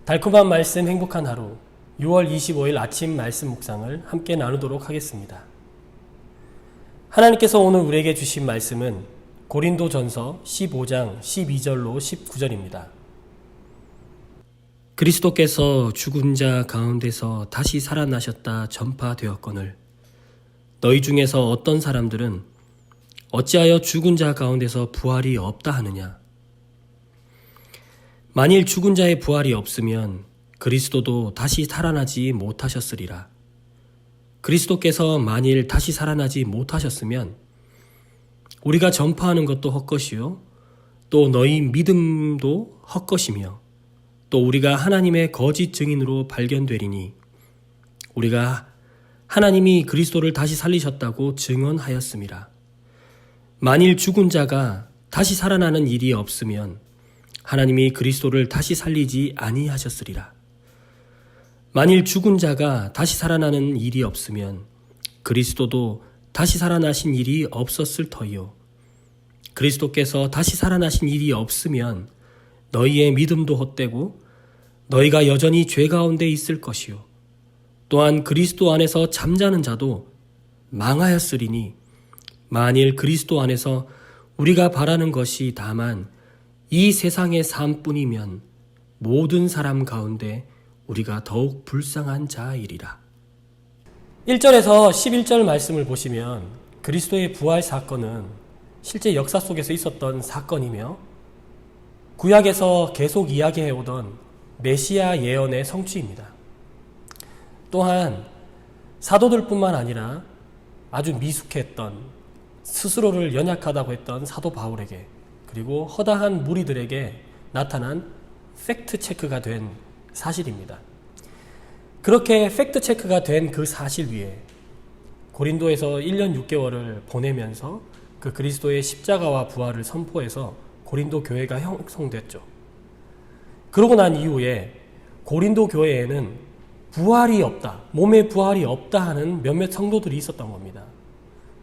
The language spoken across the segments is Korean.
달콤한 말씀 행복한 하루 6월 25일 아침 말씀 묵상을 함께 나누도록 하겠습니다. 하나님께서 오늘 우리에게 주신 말씀은 고린도전서 15장 12절로 19절입니다. 그리스도께서 죽은 자 가운데서 다시 살아나셨다 전파되었거늘 너희 중에서 어떤 사람들은 어찌하여 죽은 자 가운데서 부활이 없다 하느냐. 만일 죽은 자의 부활이 없으면 그리스도도 다시 살아나지 못하셨으리라. 그리스도께서 만일 다시 살아나지 못하셨으면 우리가 전파하는 것도 헛것이요 또 너희 믿음도 헛것이며 또 우리가 하나님의 거짓 증인으로 발견되리니 우리가 하나님이 그리스도를 다시 살리셨다고 증언하였음이라. 만일 죽은 자가 다시 살아나는 일이 없으면 하나님이 그리스도를 다시 살리지 아니하셨으리라. 만일 죽은 자가 다시 살아나는 일이 없으면 그리스도도 다시 살아나신 일이 없었을 터이요. 그리스도께서 다시 살아나신 일이 없으면 너희의 믿음도 헛되고 너희가 여전히 죄 가운데 있을 것이요. 또한 그리스도 안에서 잠자는 자도 망하였으리니 만일 그리스도 안에서 우리가 바라는 것이 다만 이 세상의 삶뿐이면 모든 사람 가운데 우리가 더욱 불쌍한 자이리라. 1절에서 11절 말씀을 보시면 그리스도의 부활 사건은 실제 역사 속에서 있었던 사건이며 구약에서 계속 이야기해오던 메시아 예언의 성취입니다. 또한 사도들뿐만 아니라 아주 미숙했던 스스로를 연약하다고 했던 사도 바울에게 그리고 허다한 무리들에게 나타난 팩트 체크가 된 사실입니다. 그렇게 팩트 체크가 된 그 사실 위에 고린도에서 1년 6개월을 보내면서 그 그리스도의 십자가와 부활을 선포해서 고린도 교회가 형성됐죠. 그러고 난 이후에 고린도 교회에는 부활이 없다, 몸에 부활이 없다 하는 몇몇 성도들이 있었던 겁니다.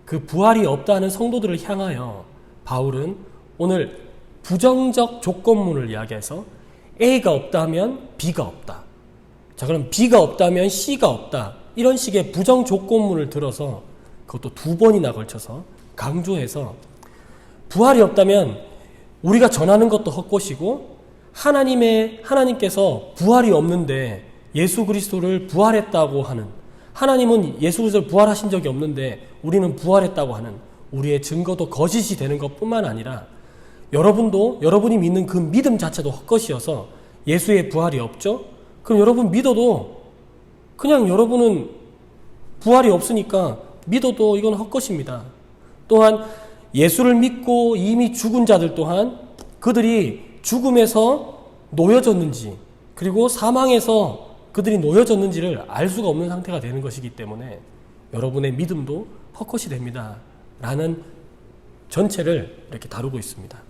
그 부활이 없다 하는 성도들을 향하여 바울은 오늘 부정적 조건문을 이야기해서 A가 없다 하면 B가 없다. 자, 그럼 B가 없다 하면 C가 없다. 이런 식의 부정 조건문을 들어서 그것도 2번이나 걸쳐서 강조해서 부활이 없다면 우리가 전하는 것도 헛것이고 하나님께서 부활이 없는데 예수 그리스도를 부활했다고 하는 하나님은 예수 그리스도를 부활하신 적이 없는데 우리는 부활했다고 하는 우리의 증거도 거짓이 되는 것뿐만 아니라 여러분이 믿는 그 믿음 자체도 헛것이어서 예수의 부활이 없죠? 그럼 여러분 믿어도 그냥 여러분은 부활이 없으니까 믿어도 이건 헛것입니다. 또한 예수를 믿고 이미 죽은 자들 또한 그들이 죽음에서 놓여졌는지 그리고 사망에서 그들이 놓여졌는지를 알 수가 없는 상태가 되는 것이기 때문에 여러분의 믿음도 헛것이 됩니다. 라는 전체를 이렇게 다루고 있습니다.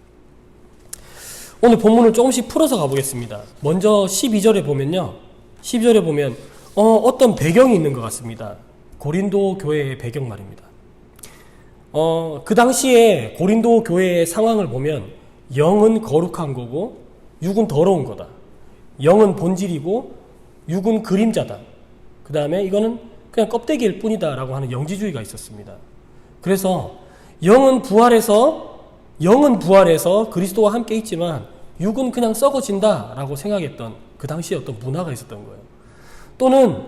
오늘 본문을 조금씩 풀어서 가보겠습니다. 먼저 12절에 보면요. 12절에 보면 어떤 배경이 있는 것 같습니다. 고린도 교회의 배경 말입니다. 그 당시에 고린도 교회의 상황을 보면 영은 거룩한 거고 육은 더러운 거다. 영은 본질이고 육은 그림자다. 그 다음에 이거는 그냥 껍데기일 뿐이다 라고 하는 영지주의가 있었습니다. 그래서 영은 부활해서 그리스도와 함께 있지만 육은 그냥 썩어진다 라고 생각했던 그 당시에 어떤 문화가 있었던 거예요. 또는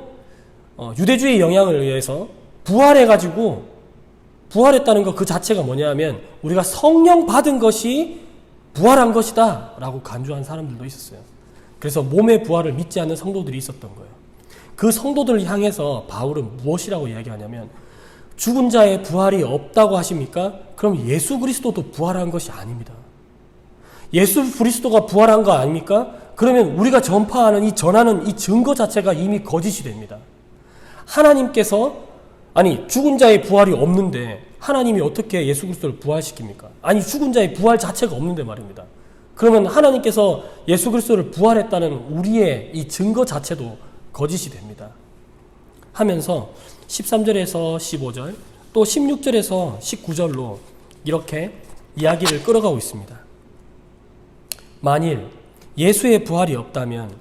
유대주의 영향을 의해서 부활해가지고 부활했다는 것 그 자체가 뭐냐면 우리가 성령 받은 것이 부활한 것이다 라고 간주한 사람들도 있었어요. 그래서 몸의 부활을 믿지 않는 성도들이 있었던 거예요. 그 성도들을 향해서 바울은 무엇이라고 이야기하냐면 죽은 자의 부활이 없다고 하십니까? 그럼 예수 그리스도도 부활한 것이 아닙니다. 예수 그리스도가 부활한 거 아닙니까? 그러면 우리가 전하는 이 증거 자체가 이미 거짓이 됩니다. 죽은 자의 부활이 없는데 하나님이 어떻게 예수 그리스도를 부활시킵니까? 아니 죽은 자의 부활 자체가 없는데 말입니다. 그러면 하나님께서 예수 그리스도를 부활했다는 우리의 이 증거 자체도 거짓이 됩니다. 하면서 13절에서 15절 또 16절에서 19절로 이렇게 이야기를 끌어가고 있습니다. 만일 예수의 부활이 없다면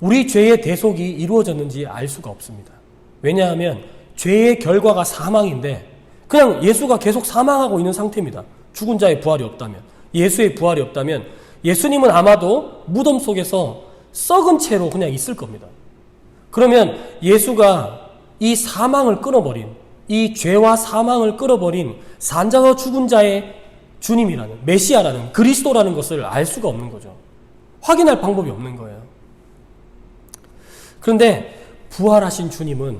우리 죄의 대속이 이루어졌는지 알 수가 없습니다. 왜냐하면 죄의 결과가 사망인데 그냥 예수가 계속 사망하고 있는 상태입니다. 죽은 자의 부활이 없다면, 예수의 부활이 없다면 예수님은 아마도 무덤 속에서 썩은 채로 그냥 있을 겁니다. 그러면 예수가 이 사망을 끊어버린, 이 죄와 사망을 끊어버린 산자와 죽은 자의 주님이라는, 메시아라는, 그리스도라는 것을 알 수가 없는 거죠. 확인할 방법이 없는 거예요. 그런데 부활하신 주님은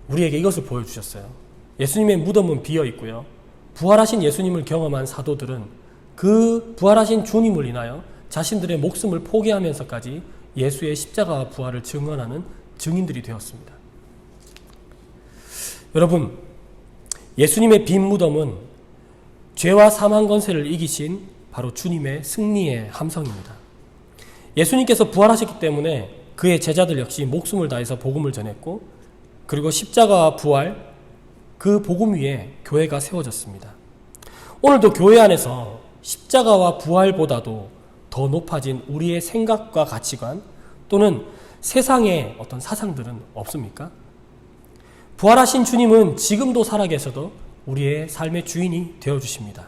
우리에게 이것을 보여주셨어요. 예수님의 무덤은 비어 있고요. 부활하신 예수님을 경험한 사도들은 그 부활하신 주님을 인하여 자신들의 목숨을 포기하면서까지 예수의 십자가와 부활을 증언하는 증인들이 되었습니다. 여러분, 예수님의 빈 무덤은 죄와 사망 권세를 이기신 바로 주님의 승리의 함성입니다. 예수님께서 부활하셨기 때문에 그의 제자들 역시 목숨을 다해서 복음을 전했고, 그리고 십자가와 부활, 그 복음 위에 교회가 세워졌습니다. 오늘도 교회 안에서 십자가와 부활보다도 더 높아진 우리의 생각과 가치관 또는 세상의 어떤 사상들은 없습니까? 부활하신 주님은 지금도 살아계셔도 우리의 삶의 주인이 되어주십니다.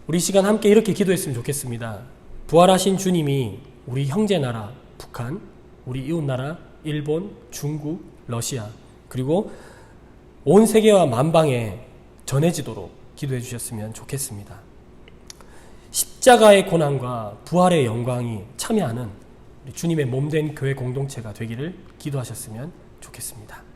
우리 시간 함께 이렇게 기도했으면 좋겠습니다. 부활하신 주님이 우리 형제나라 북한, 우리 이웃나라 일본, 중국, 러시아, 그리고 온 세계와 만방에 전해지도록 기도해 주셨으면 좋겠습니다. 십자가의 고난과 부활의 영광이 참여하는 주님의 몸된 교회 공동체가 되기를 기도하셨으면 좋겠습니다.